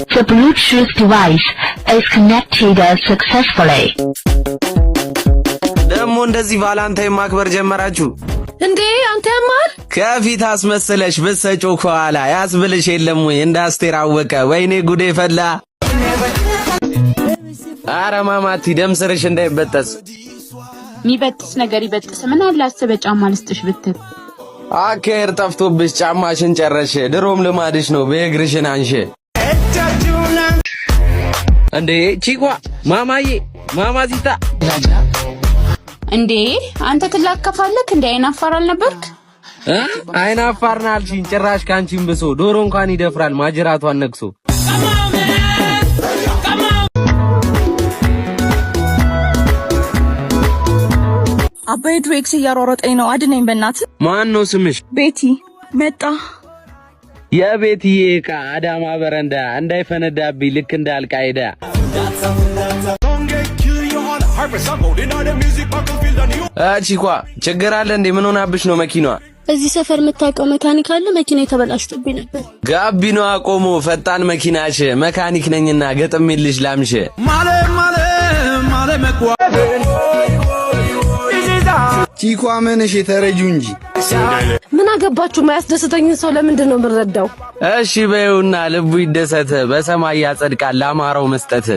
The Bluetooth device is connected successfully. ደሞ እንደዚህ ቫላንታይን ማክበር ጀመራችሁ እንዴ? አንተ ያማል ከፊት አስመስለሽ በሰጮ ኋላ ያስብልሽ የለም ወይ? እንዳስቴር አወቀ ወይኔ ጉዴ ፈላ። አረ ማማቲ ደምስርሽ እንዳይበጠስ። ሚበጥስ ነገር ይበጥስ። ምን አለ አስበ ጫማ ልስጥሽ ብትል አከር ጠፍቶብሽ ጫማሽን ጨረሽ። ድሮም ልማድሽ ነው በእግርሽን አንሽ። እንዴ ቺኳ ማማዬ ማማዚታ እንዴ አንተ ትላከፋለክ እንዴ? አይናፋር አልነበርክ? አይናፋርና አልሽኝ። ጭራሽ ካንቺም ብሶ ዶሮ እንኳን ይደፍራል ማጅራቷን ነክሶ። አባይ ድሬክስ እያሯሯጠኝ ነው። አድነኝ በእናትህ። ማን ነው ስምሽ? ቤቲ መጣ። የቤትዬ ዕቃ አዳማ በረንዳ እንዳይፈነዳብኝ ልክ እንዳልቃይዳ። ቺኳ ችግር አለ እንዴ? ምን ሆናብሽ ነው መኪናዋ? እዚህ ሰፈር የምታውቀው መካኒክ አለ? መኪና የተበላሽቶብኝ ነበር። ጋቢናዋ ቆሞ ፈጣን መኪናሽ መካኒክ ነኝና ገጥሜልሽ ላምሽ። ቺኳ ምንሽ የተረጁ እንጂ ምን አገባችሁ? ማያስደስተኝን ሰው ለምንድን ነው የምረዳው? እሺ በይውና ልቡ ይደሰት። በሰማይ ያጸድቃል ለአማራው መስጠት።